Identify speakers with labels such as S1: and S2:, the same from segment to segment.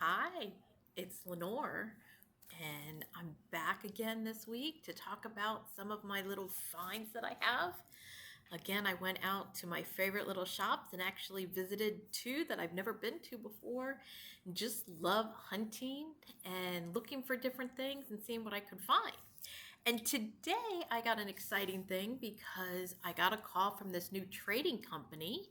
S1: Hi, it's Lenore, and I'm back again this week to talk about some of my little finds that I have. Again, I went out to my favorite little shops and actually visited two that I've never been to before. Just love hunting and looking for different things and seeing what I could find. And today I got an exciting thing because I got a call from this new trading company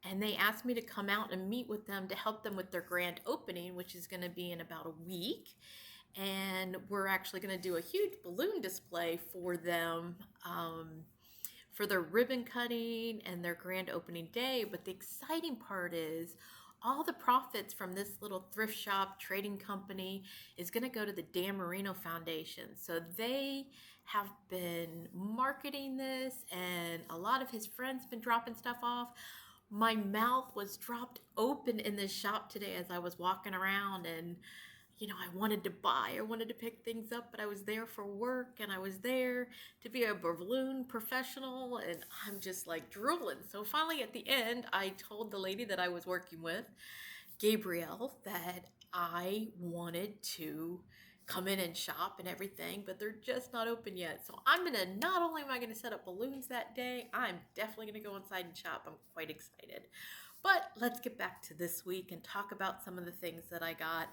S1: and they asked me to come out and meet with them to help them with their grand opening, which is going to be in about a week. And we're actually going to do a huge balloon display for them for their ribbon cutting and their grand opening day. But the exciting part is all the profits from this little thrift shop trading company is going to go to the Dan Marino Foundation. So they have been marketing this, and a lot of his friends been dropping stuff off. My mouth was dropped open in this shop today as I was walking around, and I wanted to buy, I wanted to pick things up, but I was there for work and I was there to be a balloon professional, and I'm just like drooling. So finally at the end, I told the lady that I was working with, Gabrielle, that I wanted to come in and shop and everything, but they're just not open yet. So not only am I gonna set up balloons that day, I'm definitely gonna go inside and shop. I'm quite excited. But let's get back to this week and talk about some of the things that I got.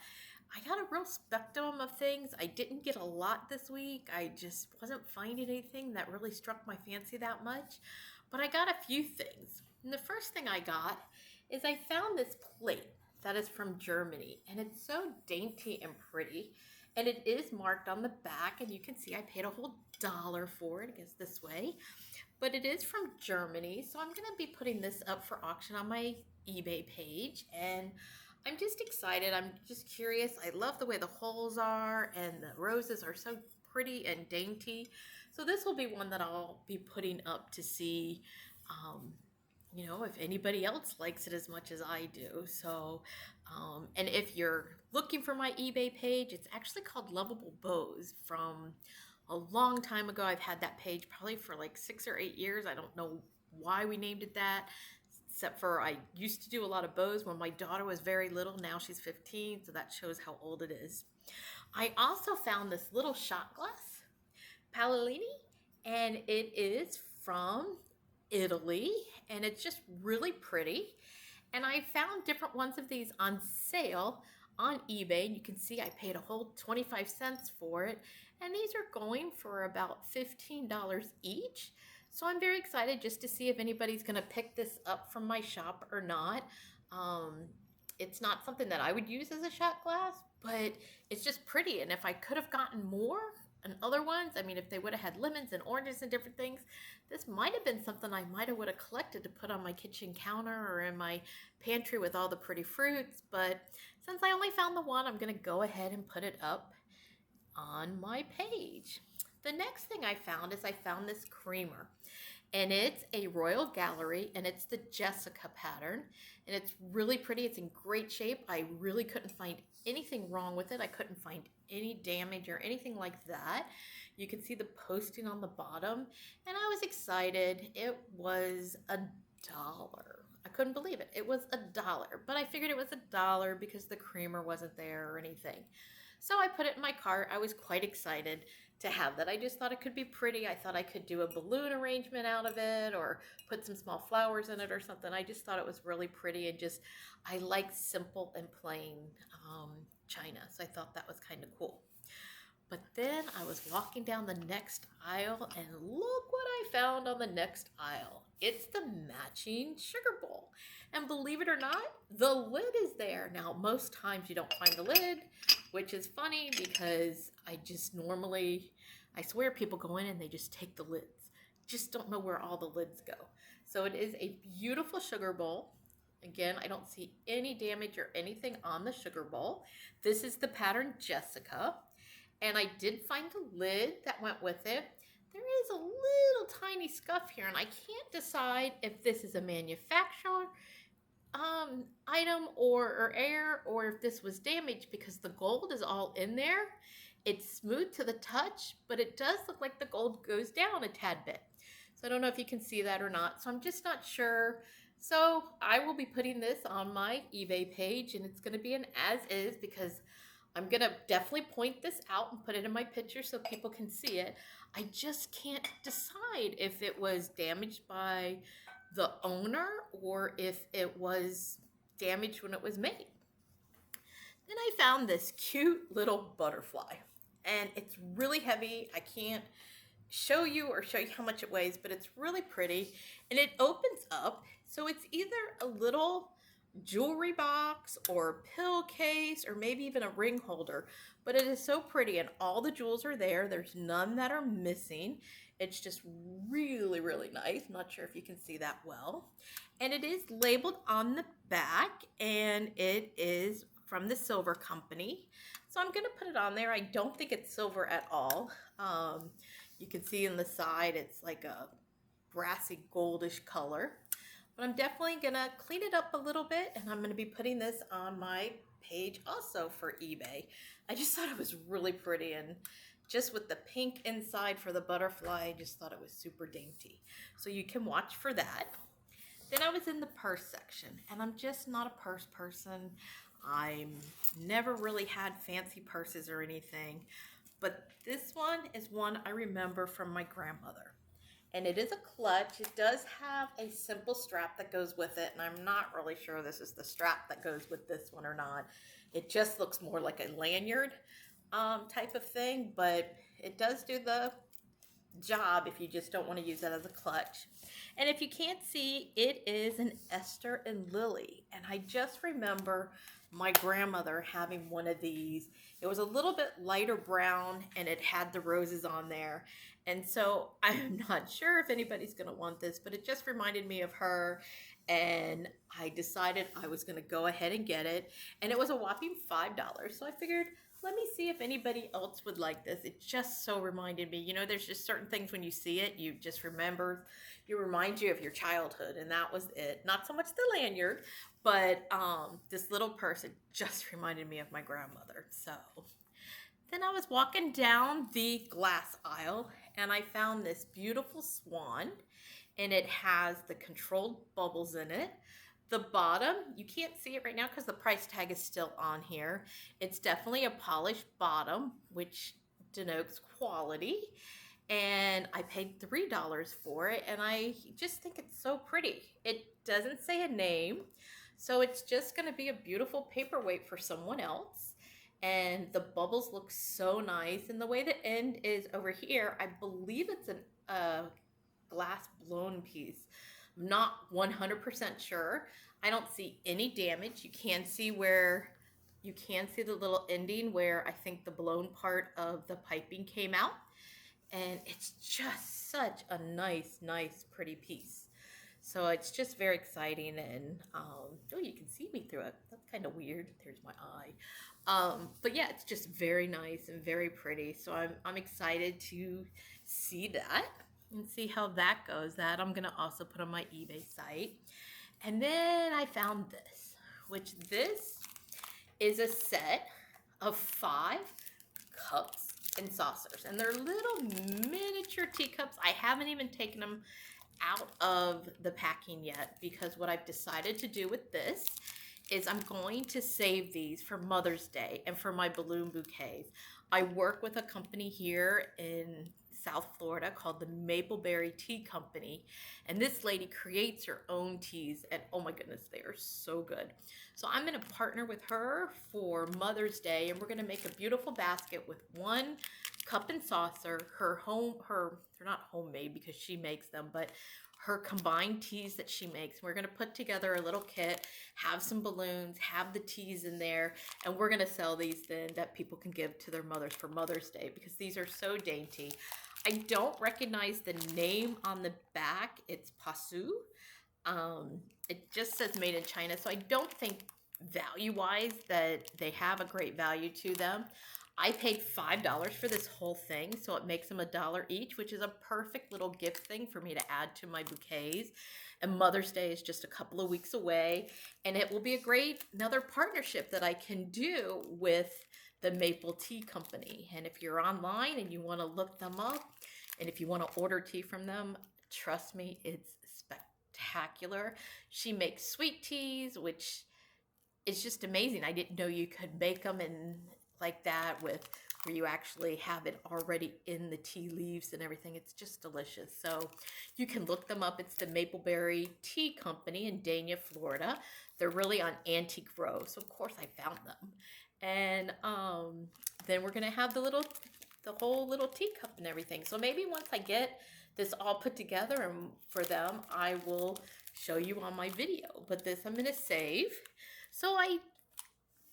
S1: I got a real spectrum of things. I didn't get a lot this week. I just wasn't finding anything that really struck my fancy that much. But I got a few things. And the first thing I got is I found this plate that is from Germany, and it's so dainty and pretty, and it is marked on the back, and you can see I paid a whole dollar for it, I guess this way, but it is from Germany. So I'm going to be putting this up for auction on my eBay page, and I'm just excited. I'm just curious. I love the way the holes are, and the roses are so pretty and dainty. So this will be one that I'll be putting up to see if anybody else likes it as much as I do. So, and if you're looking for my eBay page, it's actually called Lovable Bows. From a long time ago, I've had that page probably for like 6 or 8 years. I don't know why we named it that, except for I used to do a lot of bows when my daughter was very little. Now she's 15, so that shows how old it is. I also found this little shot glass, Palolini, and it is from Italy, and it's just really pretty. And I found different ones of these on sale on eBay, and you can see I paid a whole 25 cents for it, and these are going for about $15 each. So I'm very excited just to see if anybody's going to pick this up from my shop or not. It's not something that I would use as a shot glass, but it's just pretty. And if I could have gotten more and other ones, I mean, if they would have had lemons and oranges and different things, this might have been something I might have would have collected to put on my kitchen counter or in my pantry with all the pretty fruits. But since I only found the one, I'm going to go ahead and put it up on my page. The next thing I found is I found this creamer, and it's a Royal Gallery, and it's the Jessica pattern, and it's really pretty. It's in great shape. I really couldn't find anything wrong with it. I couldn't find any damage or anything like that. You can see the posting on the bottom, and I was excited. It was $1. I couldn't believe it. It was $1, but I figured it was $1 because the creamer wasn't there or anything. So I put it in my cart. I was quite excited to have that. I just thought it could be pretty. I thought I could do a balloon arrangement out of it or put some small flowers in it or something. I just thought it was really pretty, and just, I like simple and plain china. So I thought that was kind of cool. But then I was walking down the next aisle, and look what I found on the next aisle. It's the matching sugar bowl. And believe it or not, the lid is there. Now, most times you don't find the lid, which is funny because I swear people go in and they just take the lids. Just don't know where all the lids go. So it is a beautiful sugar bowl. Again, I don't see any damage or anything on the sugar bowl. This is the pattern Jessica. And I did find a lid that went with it. There is a little tiny scuff here, and I can't decide if this is a manufacturer item or error, or if this was damaged, because the gold is all in there. It's smooth to the touch, but it does look like the gold goes down a tad bit. So I don't know if you can see that or not. So I'm just not sure So I will be putting this on my eBay page, and it's going to be an as is because I'm going to definitely point this out and put it in my picture so people can see it. I just can't decide if it was damaged by the owner or if it was damaged when it was made. Then I found this cute little butterfly, and it's really heavy. I can't show you how much it weighs, but it's really pretty, and it opens up, so it's either a little jewelry box or a pill case or maybe even a ring holder, but it is so pretty, and all the jewels are there. There's none that are missing. It's just really, really nice. I'm not sure if you can see that well. And it is labeled on the back, and it is from the silver company. So I'm gonna put it on there. I don't think it's silver at all. You can see in the side it's like a brassy goldish color. But I'm definitely gonna clean it up a little bit, and I'm gonna be putting this on my page also for eBay. I just thought it was really pretty, and just with the pink inside for the butterfly, I just thought it was super dainty. So you can watch for that. Then I was in the purse section, and I'm just not a purse person. I never really had fancy purses or anything, but this one is one I remember from my grandmother. And it is a clutch. It does have a simple strap that goes with it, and I'm not really sure this is the strap that goes with this one or not. It just looks more like a lanyard type of thing, but it does do the job if you just don't want to use that as a clutch. And if you can't see, it is an Esther and Lily, and I just remember my grandmother having one of these. It was a little bit lighter brown, and it had the roses on there, and so I'm not sure if anybody's going to want this, but it just reminded me of her, and I decided I was going to go ahead and get it, and it was a whopping $5, so I figured, let me see if anybody else would like this. It just so reminded me, you know, there's just certain things when you see it, you just remember, you remind you of your childhood, and that was it. Not so much the lanyard, but this little purse, it just reminded me of my grandmother. So then I was walking down the glass aisle, and I found this beautiful swan, and it has the controlled bubbles in it. The bottom, you can't see it right now because the price tag is still on here. It's definitely a polished bottom, which denotes quality. And I paid $3 for it, and I just think it's so pretty. It doesn't say a name, so it's just going to be a beautiful paperweight for someone else. And the bubbles look so nice, and the way the end is over here, I believe it's a glass blown piece. I'm not 100% sure. I don't see any damage. You can see the little ending where I think the blown part of the piping came out. And it's just such a nice, pretty piece. So it's just very exciting, and oh, you can see me through it. That's kind of weird. There's my eye. But yeah, it's just very nice and very pretty. So I'm excited to see that and see how that goes. That I'm gonna also put on my eBay site. And then I found this, which this is a set of 5 cups and saucers, and they're little miniature teacups. I haven't even taken them out of the packing yet, because what I've decided to do with this is I'm going to save these for Mother's Day and for my balloon bouquets. I work with a company here in South Florida called the Mapleberry Tea Company, and this lady creates her own teas, and oh my goodness, they are so good. So I'm going to partner with her for Mother's Day, and we're going to make a beautiful basket with 1 cup and saucer, they're not homemade because she makes them, but her combined teas that she makes. We're going to put together a little kit, have some balloons, have the teas in there, and we're going to sell these then that people can give to their mothers for Mother's Day, because these are so dainty. I don't recognize the name on the back. It's Pasu. It just says made in China, so I don't think value-wise that they have a great value to them. I paid $5 for this whole thing, so it makes them $1 each, which is a perfect little gift thing for me to add to my bouquets. And Mother's Day is just a couple of weeks away, and it will be a great another partnership that I can do with the Maple Tea Company. And if you're online and you want to look them up, and if you want to order tea from them, trust me, it's spectacular. spectacular. She makes sweet teas, which is just amazing. I didn't know you could make them in like that with where you actually have it already in the tea leaves and everything. It's just delicious. So you can look them up. It's the Mapleberry Tea Company in Dania, Florida. They're really on Antique Row. So of course I found them. And then we're gonna have the whole little teacup and everything. So maybe once I get this all put together and for them, I will show you on my video. But this I'm gonna save. So I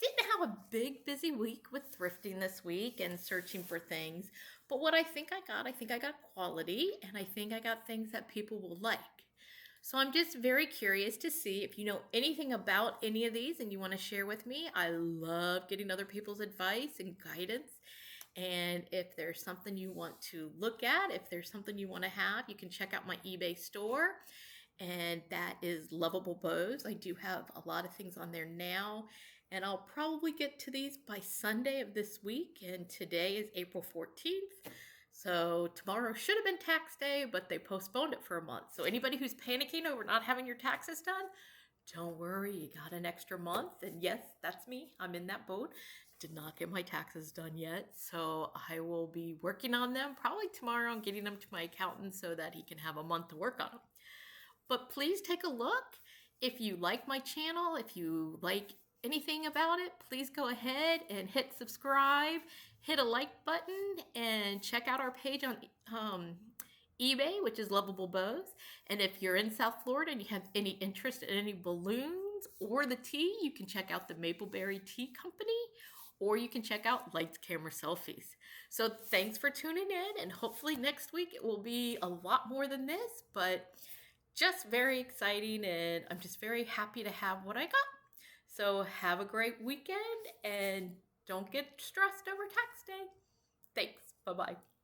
S1: didn't have a big busy week with thrifting this week and searching for things, but what I think I got quality, and I think I got things that people will like. So I'm just very curious to see if you know anything about any of these and you want to share with me. I love getting other people's advice and guidance. And if there's something you want to look at, if there's something you want to have, you can check out my eBay store. And that is Lovable Bows. I do have a lot of things on there now, and I'll probably get to these by Sunday of this week, and today is April 14th. So tomorrow should have been tax day, but they postponed it for a month. So anybody who's panicking over not having your taxes done, don't worry, you got an extra month. And yes, that's me. I'm in that boat. Did not get my taxes done yet. So I will be working on them probably tomorrow and getting them to my accountant so that he can have a month to work on them. But please take a look. If you like my channel, if you like anything about it, please go ahead and hit subscribe, hit a like button, and check out our page on eBay, which is Lovable Bows. And if you're in South Florida and you have any interest in any balloons or the tea, you can check out the Mapleberry Tea Company, or you can check out Lights, Camera, Selfies. So thanks for tuning in, and hopefully next week it will be a lot more than this, but just very exciting, and I'm just very happy to have what I got. So have a great weekend, and don't get stressed over tax day. Thanks. Bye-bye.